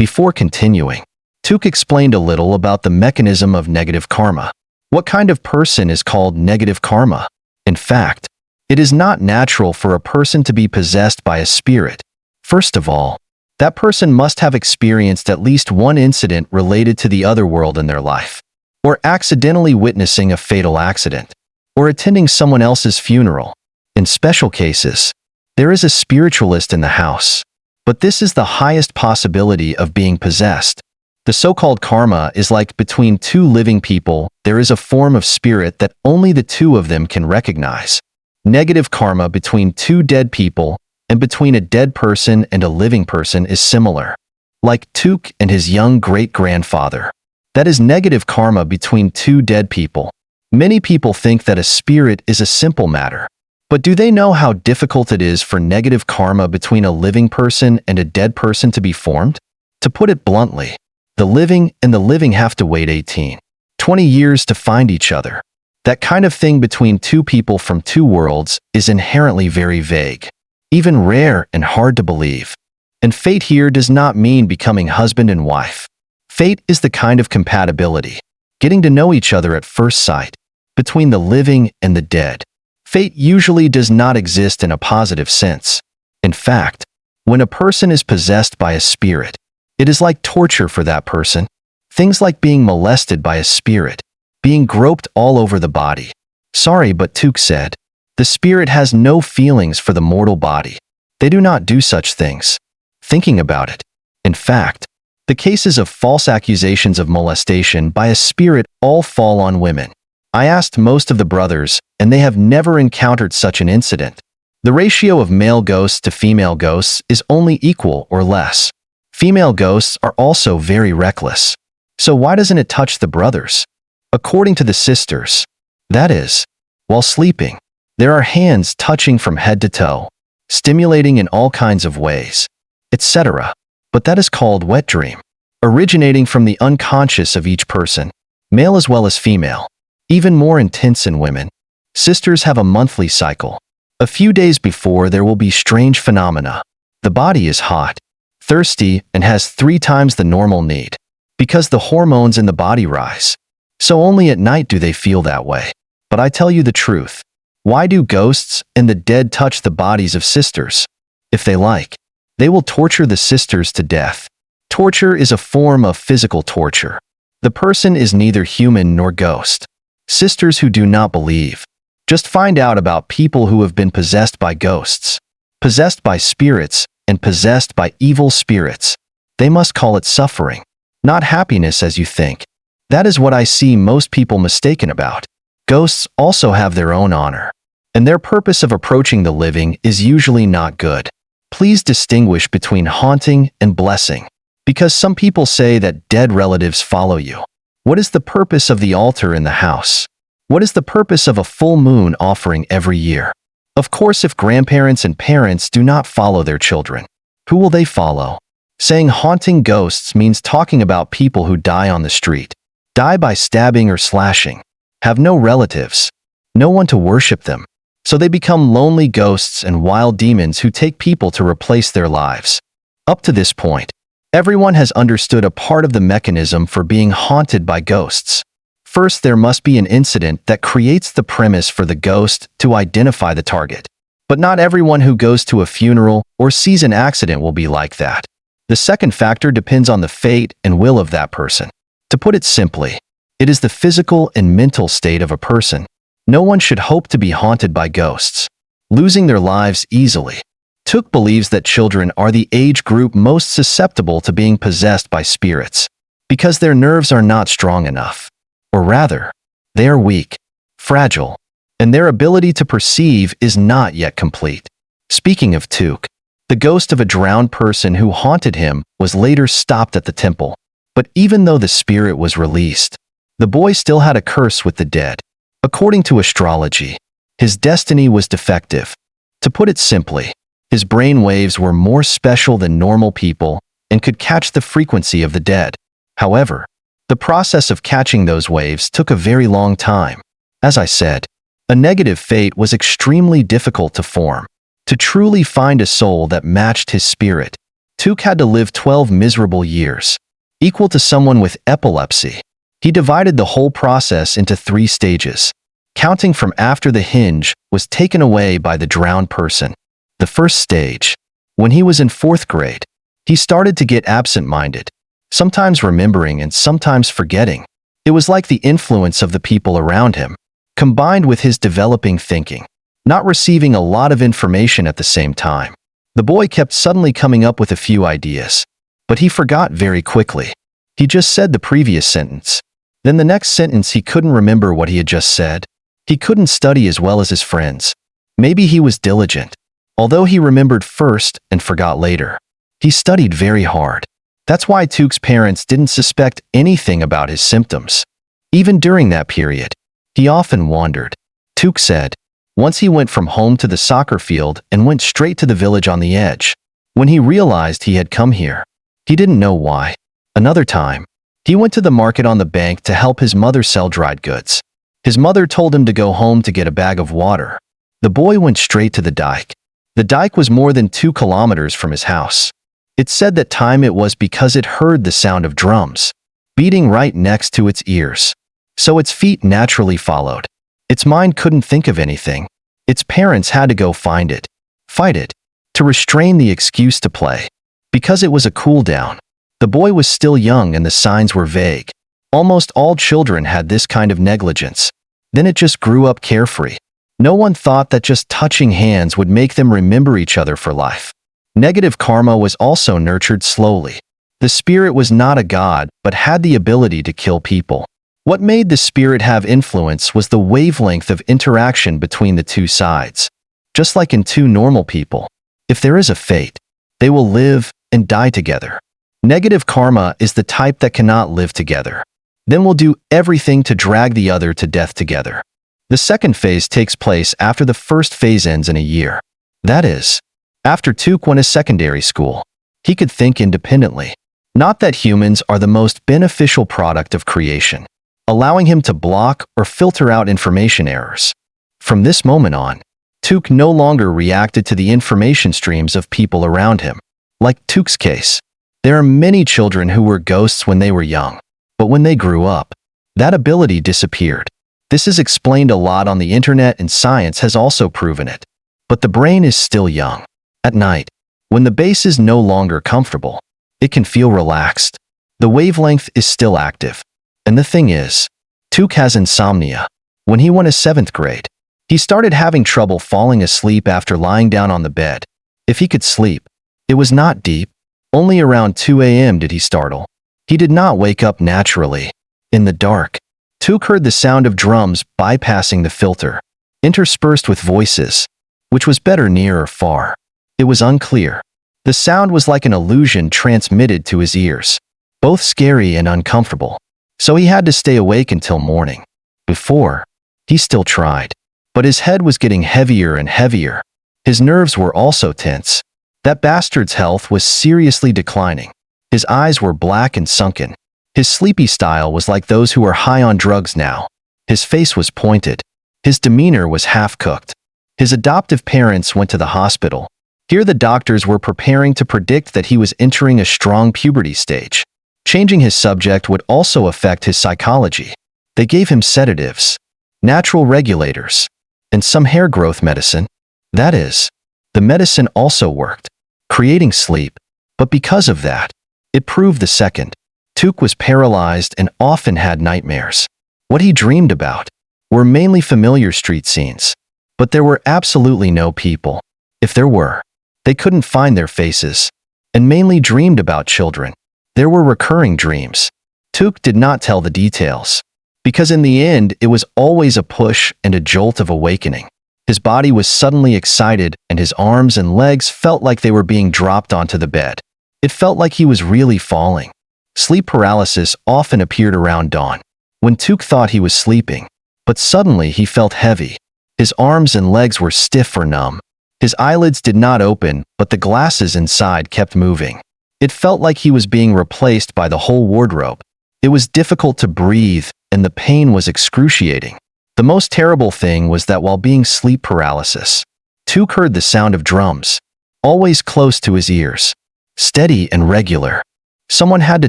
Before continuing, Took explained a little about the mechanism of negative karma. What kind of person is called negative karma? In fact, it is not natural for a person to be possessed by a spirit. First of all, that person must have experienced at least one incident related to the other world in their life, or accidentally witnessing a fatal accident, or attending someone else's funeral. In special cases, there is a spiritualist in the house, but this is the highest possibility of being possessed. The so-called karma is like between two living people, there is a form of spirit that only the two of them can recognize. Negative karma between two dead people and between a dead person and a living person is similar. Like Took and his young great-grandfather. That is negative karma between two dead people. Many people think that a spirit is a simple matter. But do they know how difficult it is for negative karma between a living person and a dead person to be formed? To put it bluntly, the living and the living have to wait 18, 20 years to find each other. That kind of thing between two people from two worlds is inherently very vague, even rare and hard to believe. And fate here does not mean becoming husband and wife. Fate is the kind of compatibility, getting to know each other at first sight, between the living and the dead. Fate usually does not exist in a positive sense. In fact, when a person is possessed by a spirit, it is like torture for that person. Things like being molested by a spirit, being groped all over the body. Sorry, but Took said, the spirit has no feelings for the mortal body. They do not do such things. Thinking about it. In fact, the cases of false accusations of molestation by a spirit all fall on women. I asked most of the brothers, and they have never encountered such an incident. The ratio of male ghosts to female ghosts is only equal or less. Female ghosts are also very reckless. So why doesn't it touch the brothers? According to the sisters, that is, while sleeping, there are hands touching from head to toe, stimulating in all kinds of ways, etc. But that is called wet dream, originating from the unconscious of each person, male as well as female, even more intense in women. Sisters have a monthly cycle. A few days before there will be strange phenomena. The body is hot, thirsty, and has 3 times the normal need, because the hormones in the body rise. So only at night do they feel that way. But I tell you the truth. Why do ghosts and the dead touch the bodies of sisters? If they like, they will torture the sisters to death. Torture is a form of physical torture. The person is neither human nor ghost. Sisters who do not believe, just find out about people who have been possessed by ghosts, possessed by spirits, and possessed by evil spirits. They must call it suffering, not happiness as you think. That is what I see most people mistaken about. Ghosts also have their own honor, and their purpose of approaching the living is usually not good. Please distinguish between haunting and blessing, because some people say that dead relatives follow you. What is the purpose of the altar in the house? What is the purpose of a full moon offering every year? Of course, if grandparents and parents do not follow their children, who will they follow? Saying haunting ghosts means talking about people who die on the street, die by stabbing or slashing, have no relatives, no one to worship them, so they become lonely ghosts and wild demons who take people to replace their lives. Up to this point, everyone has understood a part of the mechanism for being haunted by ghosts. First, there must be an incident that creates the premise for the ghost to identify the target. But not everyone who goes to a funeral or sees an accident will be like that. The second factor depends on the fate and will of that person. To put it simply, it is the physical and mental state of a person. No one should hope to be haunted by ghosts, losing their lives easily. Took believes that children are the age group most susceptible to being possessed by spirits, because their nerves are not strong enough. Or rather, they are weak, fragile, and their ability to perceive is not yet complete. Speaking of Took, the ghost of a drowned person who haunted him was later stopped at the temple. But even though the spirit was released, the boy still had a curse with the dead. According to astrology, his destiny was defective. To put it simply, his brain waves were more special than normal people and could catch the frequency of the dead. However, the process of catching those waves took a very long time. As I said, a negative fate was extremely difficult to form. To truly find a soul that matched his spirit, Took had to live 12 miserable years, equal to someone with epilepsy. He divided the whole process into 3 stages, counting from after the hinge was taken away by the drowned person. The first stage. When he was in 4th grade, he started to get absent-minded, sometimes remembering and sometimes forgetting. It was like the influence of the people around him, combined with his developing thinking, not receiving a lot of information at the same time. The boy kept suddenly coming up with a few ideas, but he forgot very quickly. He just said the previous sentence. Then the next sentence he couldn't remember what he had just said. He couldn't study as well as his friends. Maybe he was diligent, although he remembered first and forgot later. He studied very hard. That's why Took's parents didn't suspect anything about his symptoms. Even during that period, he often wandered. Took said, once he went from home to the soccer field and went straight to the village on the edge. When he realized he had come here, he didn't know why. Another time, he went to the market on the bank to help his mother sell dried goods. His mother told him to go home to get a bag of water. The boy went straight to the dike. The dike was more than 2 kilometers from his house. It said that time it was because it heard the sound of drums, beating right next to its ears. So its feet naturally followed. Its mind couldn't think of anything. Its parents had to go find it, fight it, to restrain the excuse to play. Because it was a cool down. The boy was still young and the signs were vague. Almost all children had this kind of negligence. Then it just grew up carefree. No one thought that just touching hands would make them remember each other for life. Negative karma was also nurtured slowly. The spirit was not a god, but had the ability to kill people. What made the spirit have influence was the wavelength of interaction between the 2 sides. Just like in 2 normal people, if there is a fate, they will live and die together. Negative karma is the type that cannot live together. Then will do everything to drag the other to death together. The second phase takes place after the first phase ends in a year. That is, after Took went to secondary school, he could think independently. Not that humans are the most beneficial product of creation, allowing him to block or filter out information errors. From this moment on, Took no longer reacted to the information streams of people around him. Like Took's case, there are many children who were ghosts when they were young, but when they grew up, that ability disappeared. This is explained a lot on the internet and science has also proven it. But the brain is still young. At night, when the base is no longer comfortable, it can feel relaxed. The wavelength is still active. And the thing is, Took has insomnia. When he went to 7th grade, he started having trouble falling asleep after lying down on the bed. If he could sleep, it was not deep. Only around 2 a.m. did he startle. He did not wake up naturally. In the dark, Took heard the sound of drums bypassing the filter, interspersed with voices, which was better near or far. It was unclear. The sound was like an illusion transmitted to his ears, both scary and uncomfortable. So he had to stay awake until morning. Before, he still tried. But his head was getting heavier and heavier. His nerves were also tense. That bastard's health was seriously declining. His eyes were black and sunken. His sleepy style was like those who are high on drugs now. His face was pointed. His demeanor was half-cooked. His adoptive parents went to the hospital. Here the doctors were preparing to predict that he was entering a strong puberty stage. Changing his subject would also affect his psychology. They gave him sedatives, natural regulators, and some hair growth medicine. That is, the medicine also worked, creating sleep. But because of that, it proved the second. Took was paralyzed and often had nightmares. What he dreamed about were mainly familiar street scenes. But there were absolutely no people. If there were, they couldn't find their faces, and mainly dreamed about children. There were recurring dreams. Took did not tell the details, because in the end it was always a push and a jolt of awakening. His body was suddenly excited and his arms and legs felt like they were being dropped onto the bed. It felt like he was really falling. Sleep paralysis often appeared around dawn, when Took thought he was sleeping, but suddenly he felt heavy. His arms and legs were stiff or numb. His eyelids did not open, but the glasses inside kept moving. It felt like he was being replaced by the whole wardrobe. It was difficult to breathe, and the pain was excruciating. The most terrible thing was that while being sleep paralysis, Took heard the sound of drums, always close to his ears. steady and regular. Someone had to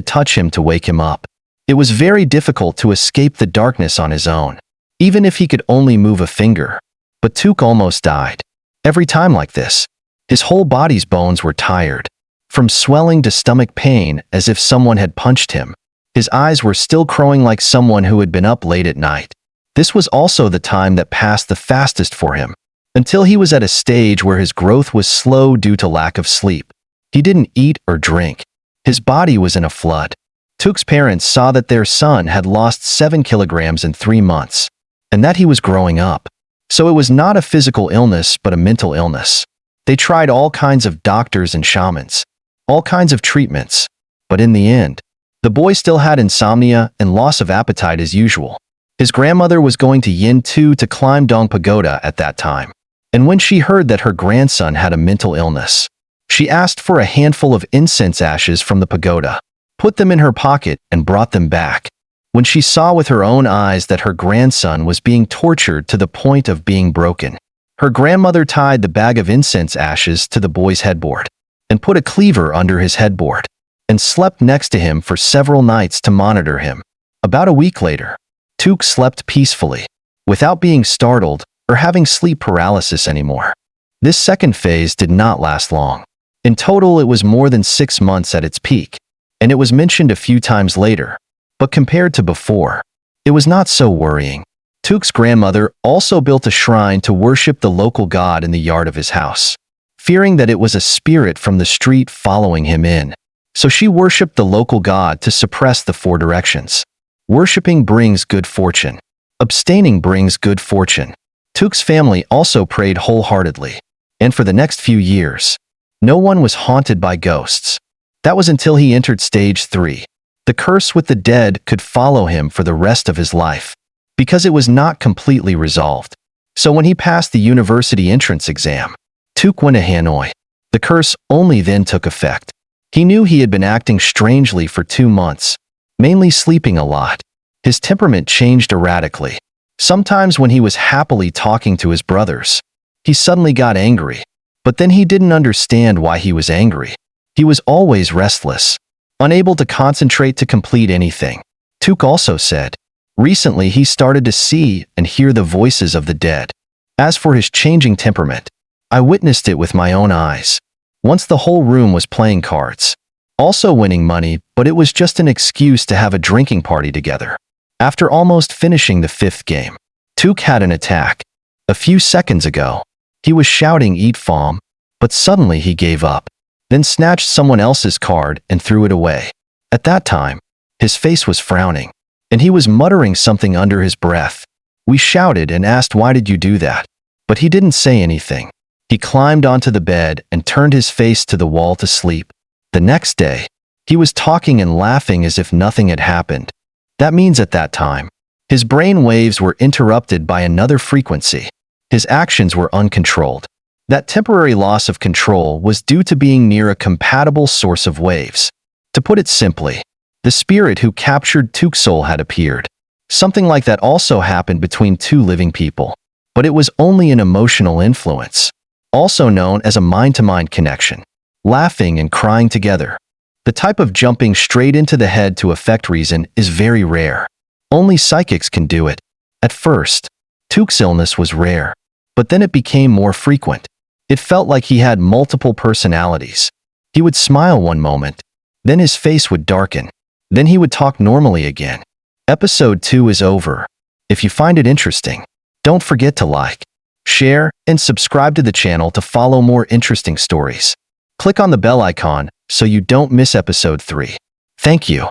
touch him to wake him up. It was very difficult to escape the darkness on his own, even if he could only move a finger. But Took almost died. Every time like this, his whole body's bones were tired, from swelling to stomach pain as if someone had punched him. His eyes were still crowing like someone who had been up late at night. This was also the time that passed the fastest for him, until he was at a stage where his growth was slow due to lack of sleep. He didn't eat or drink. His body was in a flood. Took's parents saw that their son had lost 7 kilograms in 3 months, and that he was growing up. So it was not a physical illness but a mental illness. They tried all kinds of doctors and shamans, all kinds of treatments, but in the end, the boy still had insomnia and loss of appetite as usual. His grandmother was going to Yin Tu to climb Dong Pagoda at that time, and when she heard that her grandson had a mental illness, she asked for a handful of incense ashes from the pagoda, put them in her pocket, and brought them back. When she saw with her own eyes that her grandson was being tortured to the point of being broken, her grandmother tied the bag of incense ashes to the boy's headboard and put a cleaver under his headboard and slept next to him for several nights to monitor him. About a week later, Took slept peacefully, without being startled or having sleep paralysis anymore. This second phase did not last long. In total, it was more than 6 months at its peak, and it was mentioned a few times later. But compared to before, it was not so worrying. Took's grandmother also built a shrine to worship the local god in the yard of his house, fearing that it was a spirit from the street following him in. So she worshipped the local god to suppress the 4 directions. Worshipping brings good fortune. Abstaining brings good fortune. Took's family also prayed wholeheartedly, and for the next few years, no one was haunted by ghosts. That was until he entered stage 3. The curse with the dead could follow him for the rest of his life, because it was not completely resolved. So when he passed the university entrance exam, Took went to Hanoi. The curse only then took effect. He knew he had been acting strangely for 2 months, mainly sleeping a lot. His temperament changed erratically. Sometimes when he was happily talking to his brothers, he suddenly got angry. But then he didn't understand why he was angry. He was always restless, unable to concentrate to complete anything. Took also said, recently he started to see and hear the voices of the dead. As for his changing temperament, I witnessed it with my own eyes. Once the whole room was playing cards, also winning money, but it was just an excuse to have a drinking party together. After almost finishing the 5th game, Took had an attack. A few seconds ago, he was shouting "Eat Fom," but suddenly he gave up, then snatched someone else's card and threw it away. At that time, his face was frowning, and he was muttering something under his breath. We shouted and asked, "Why did you do that?" But he didn't say anything. He climbed onto the bed and turned his face to the wall to sleep. The next day, he was talking and laughing as if nothing had happened. That means at that time, his brain waves were interrupted by another frequency. His actions were uncontrolled. That temporary loss of control was due to being near a compatible source of waves. To put it simply, the spirit who captured Took's soul had appeared. Something like that also happened between 2 living people, but it was only an emotional influence, also known as a mind-to-mind connection, laughing and crying together. The type of jumping straight into the head to affect reason is very rare. Only psychics can do it. At first, Took's illness was rare, but then it became more frequent. It felt like he had multiple personalities. He would smile one moment, then his face would darken, then he would talk normally again. Episode 2 is over. If you find it interesting, don't forget to like, share, and subscribe to the channel to follow more interesting stories. Click on the bell icon so you don't miss episode 3. Thank you.